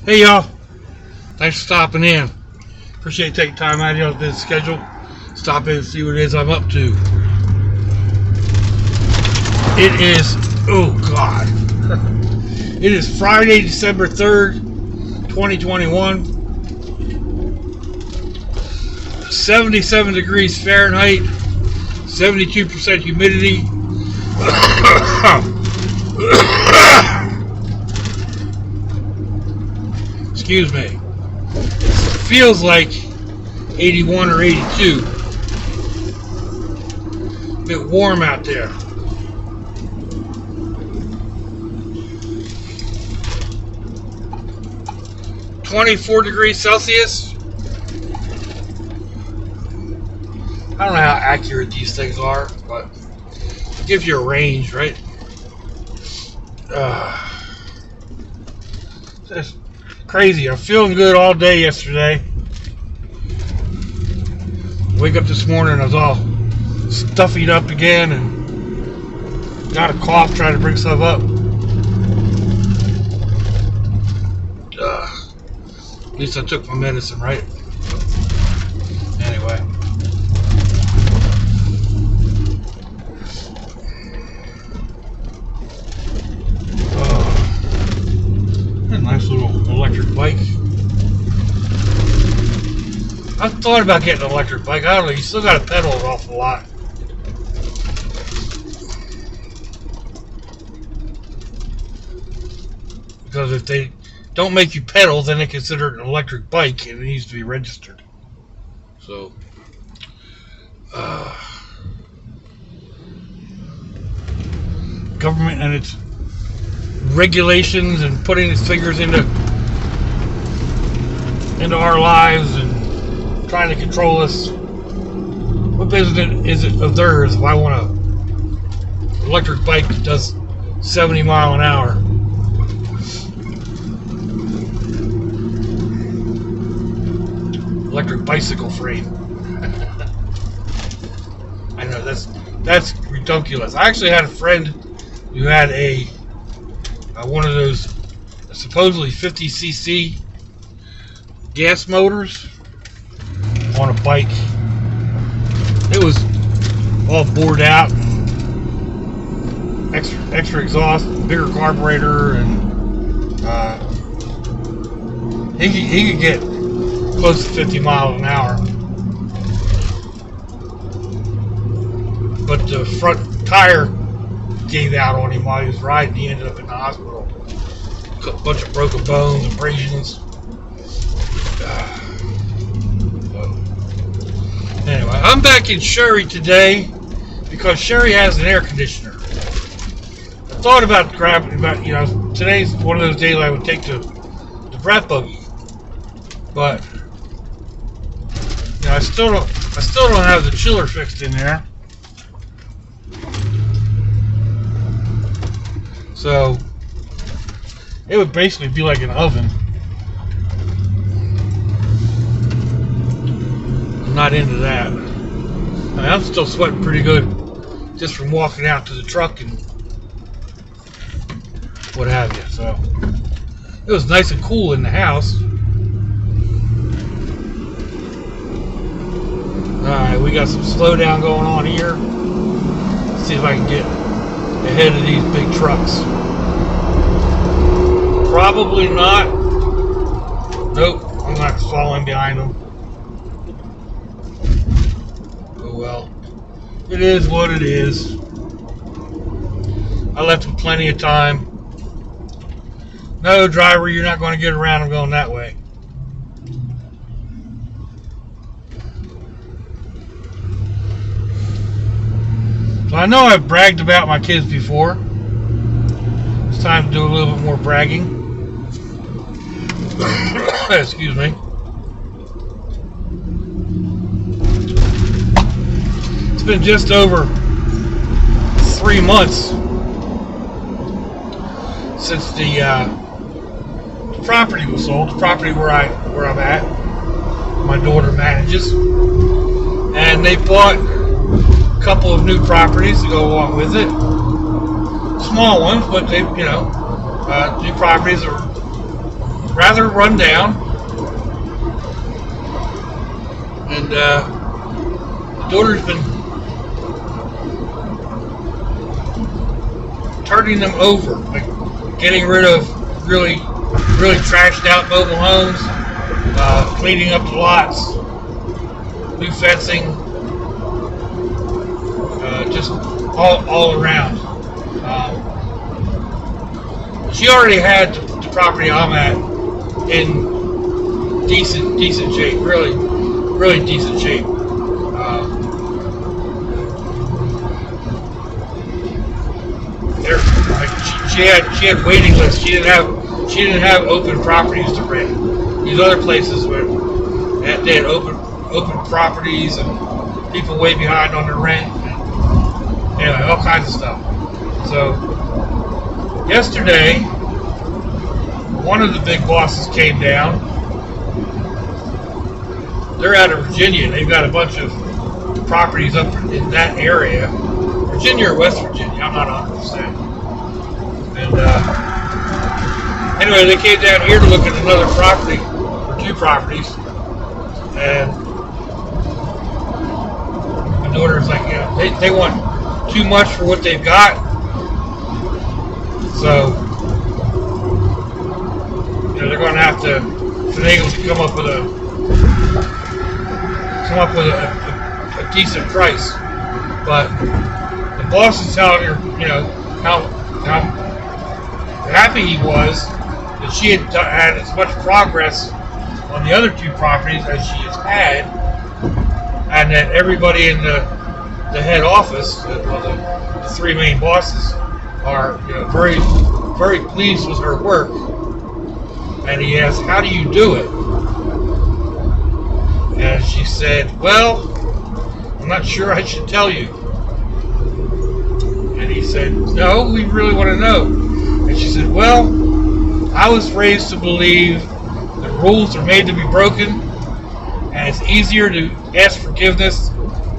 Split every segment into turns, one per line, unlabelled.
Hey y'all, thanks for stopping in. Appreciate you taking time out of your busy schedule. Stop in and see what it is I'm up to. It is, oh God. It is Friday, December 3rd, 2021. 77 degrees Fahrenheit, 72% humidity. Excuse me. Feels like 81 or 82. A bit warm out there. (24°C). I don't know how accurate these things are, but it gives you a range, right? Just crazy. I'm feeling good all day yesterday. Wake up this morning, I was all stuffed up again and got a cough trying to bring stuff up. At least I took my medicine, right? Anyway. A nice little electric bike. I've thought about getting an electric bike. I don't know, you still got to pedal an awful lot. Because if they don't make you pedal, then they consider it an electric bike and it needs to be registered. So, government and its regulations and putting its fingers into our lives and trying to control us. What business is it of theirs if I want an electric bike that does 70 miles an hour? Electric bicycle frame. I know that's ridiculous. I actually had a friend who had a one of those supposedly 50cc gas motors on a bike. It was all bored out, extra exhaust, bigger carburetor, and he could get close to 50 miles an hour. But the front tire gave out on him while he was riding. He ended up in the hospital. A bunch of broken bones, abrasions. Anyway, I'm back in Sherry today because Sherry has an air conditioner. I thought about grabbing, today's one of those days I would take the brat buggy, but I still don't have the chiller fixed in there. So it would basically be like an oven. I'm not into that. I'm still sweating pretty good just from walking out to the truck and what have you. So it was nice and cool in the house. Alright, we got some slowdown going on here. Let's see if I can get ahead of these big trucks. Probably not. Nope, I'm not falling behind them. Oh well. It is what it is. I left them plenty of time. No, driver, you're not going to get around. I'm going that way. So I know I've bragged about my kids before. It's time to do a little bit more bragging. Excuse me. It's been just over 3 months since the property was sold. The property where I'm at, my daughter manages, and they bought a couple of new properties to go along with it. Small ones, but they, new properties are rather run down, and the daughter's been turning them over, like getting rid of really trashed out mobile homes, cleaning up the lots, new fencing, just all around. She already had the property I'm at in decent shape, really decent shape. She had waiting lists. She didn't have open properties to rent. These other places where they had open properties and people way behind on their rent, and anyway, all kinds of stuff. So yesterday, one of the big bosses came down. They're out of Virginia. They've got a bunch of properties up in that area, Virginia or West Virginia. I'm not 100%. And anyway, they came down here to look at another property, or two properties, and my daughter's like, yeah, they want too much for what they've got, so they're going to have to finagle to come up with a decent price. But the boss is telling her, how happy he was that she had as much progress on the other two properties as she has had, and that everybody in the head office, the three main bosses, are very pleased with her work. And he asked, "How do you do it?" And she said, "Well, I'm not sure I should tell you." And he said, "No, we really want to know." And she said, "Well, I was raised to believe that rules are made to be broken, and it's easier to ask forgiveness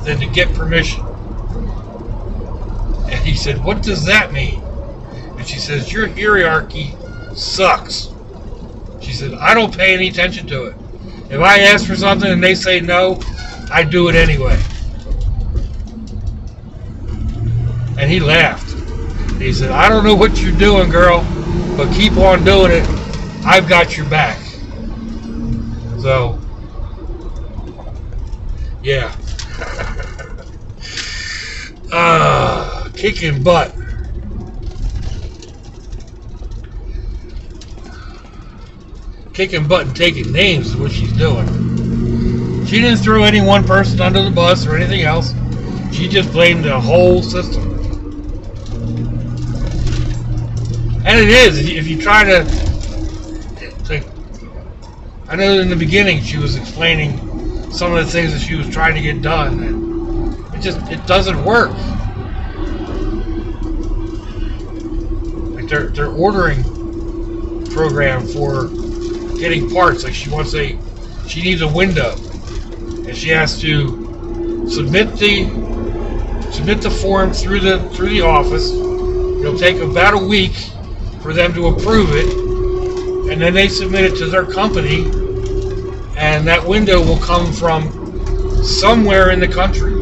than to get permission." And he said, "What does that mean?" And she says, "Your hierarchy sucks." She said, "I don't pay any attention to it. If I ask for something and they say no, I do it anyway." And he laughed. He said, "I don't know what you're doing, girl, but keep on doing it. I've got your back." So, yeah. Kicking butt. Kicking butt and taking names is what she's doing. She didn't throw any one person under the bus or anything else. She just blamed the whole system. And it is, if you try to, I know in the beginning she was explaining some of the things that she was trying to get done, and it doesn't work. Like they're ordering program for getting parts. Like she needs a window, and she has to submit the form through the office. It'll take about a week for them to approve it, and then they submit it to their company, and that window will come from somewhere in the country,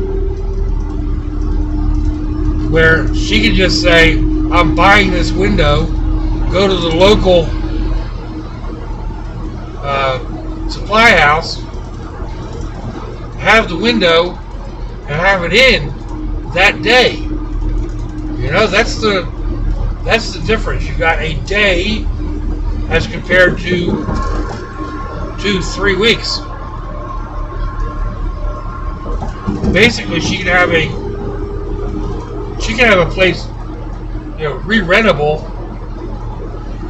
where she could just say, "I'm buying this window," go to the local supply house, have the window, and have it in that day. That's the difference. You got a day as compared to 2-3 weeks. Basically, she can have a place, re-rentable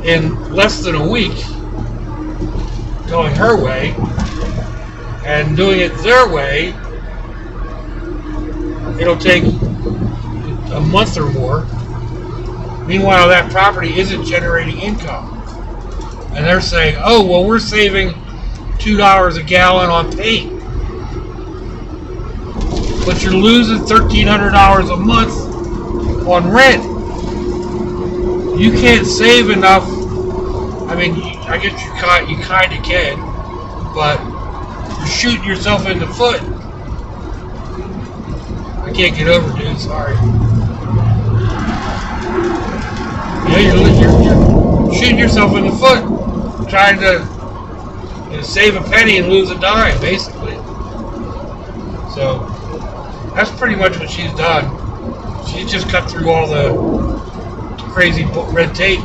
in less than a week, going her way, and doing it their way, it'll take a month or more. Meanwhile, that property isn't generating income. And they're saying, "Oh, well, we're saving $2 a gallon on paint." But you're losing $1,300 a month on rent. You can't save enough I mean, I guess you kind of can, but you're shooting yourself in the foot. I can't get over, dude. Sorry. Yeah, you're shooting yourself in the foot, trying to save a penny and lose a dime, basically. So that's pretty much what she's done. She's just cut through all the crazy red tape.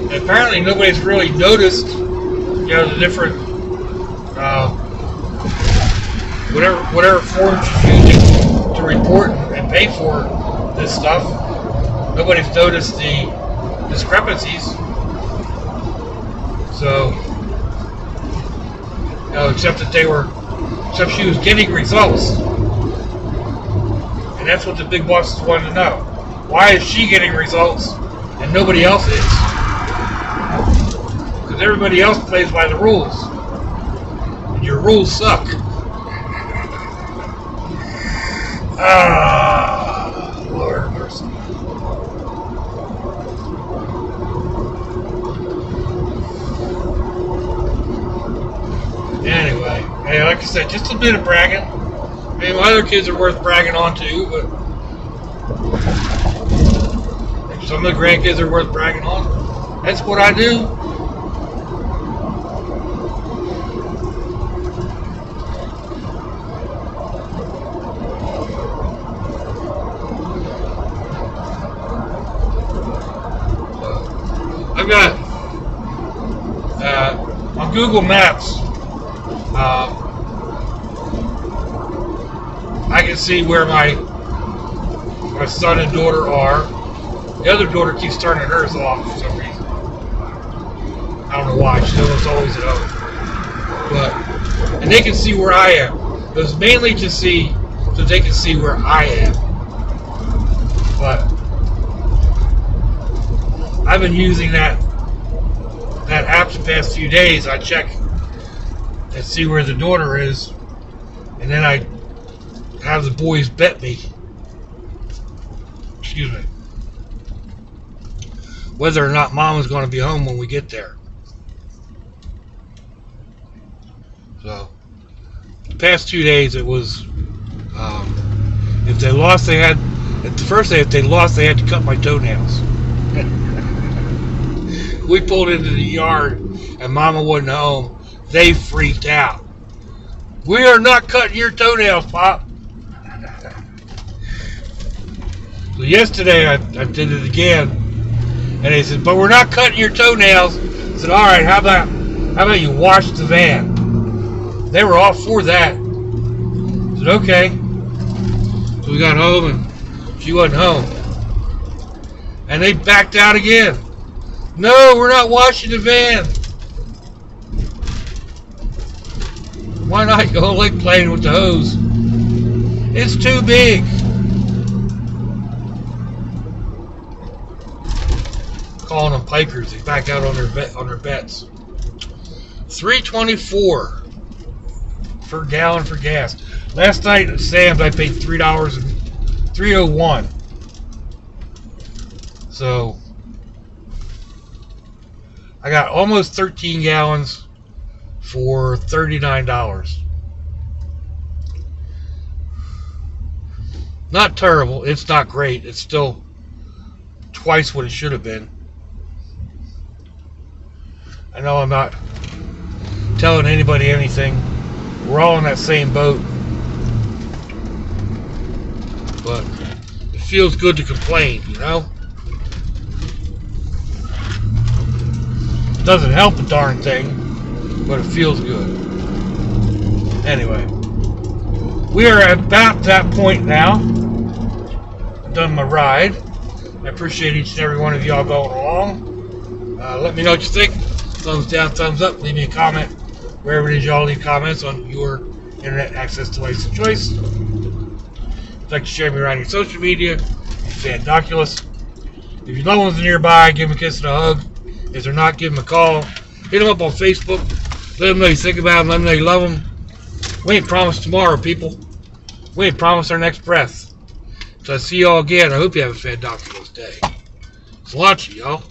And apparently nobody's really noticed, the different whatever forms she's using to report and pay for this stuff. Nobody's noticed the discrepancies. So, except except she was getting results. And that's what the big bosses wanted to know. Why is she getting results and nobody else is? Because everybody else plays by the rules. And your rules suck. Lord have mercy. Anyway, hey, like I said, just a bit of bragging. I mean, my other kids are worth bragging on too, but some of the grandkids are worth bragging on. That's what I do. I've got on Google Maps. I can see where my son and daughter are. The other daughter keeps turning hers off for some reason. I don't know why. She's always at home. And they can see where I am. It was mainly so they can see where I am. But I've been using that app the past few days. I check and see where the daughter is, and then I have the boys bet me. Excuse me. Whether or not Mom is going to be home when we get there. So, the past 2 days it was, if they lost, they had. At the first day, if they lost, they had to cut my toenails. We pulled into the yard and Mama wasn't home. They freaked out. We are not cutting your toenails, Pop. So yesterday I did it again, and they said, but we're not cutting your toenails. I said, all right, how about you wash the van? They were all for that. I said, okay. So we got home and she wasn't home. And they backed out again. No, we're not washing the van. Why not? You don't like playing with the hose. It's too big. Calling them pikers. They back out on their bets. $3.24 per gallon for gas. Last night at Sam's I paid $3.01. So I got almost 13 gallons for $39. Not terrible. It's not great. It's still twice what it should have been. I know I'm not telling anybody anything. We're all in that same boat. But it feels good to complain, you know? Doesn't help a darn thing, but it feels good. Anyway, we are at about that point now. I've done my ride. I appreciate each and every one of y'all going along. Let me know what you think. Thumbs down, thumbs up. Leave me a comment wherever it is y'all leave comments on your internet access device of choice. If you'd like to share me around your social media, Fandoculus. If your loved ones are nearby, give them a kiss and a hug. If they're not, give them a call. Hit them up on Facebook. Let them know you think about them. Let them know you love them. We ain't promised tomorrow, people. We ain't promised our next breath. So I see y'all again. I hope you have a fantabulous day. It's a lot, y'all.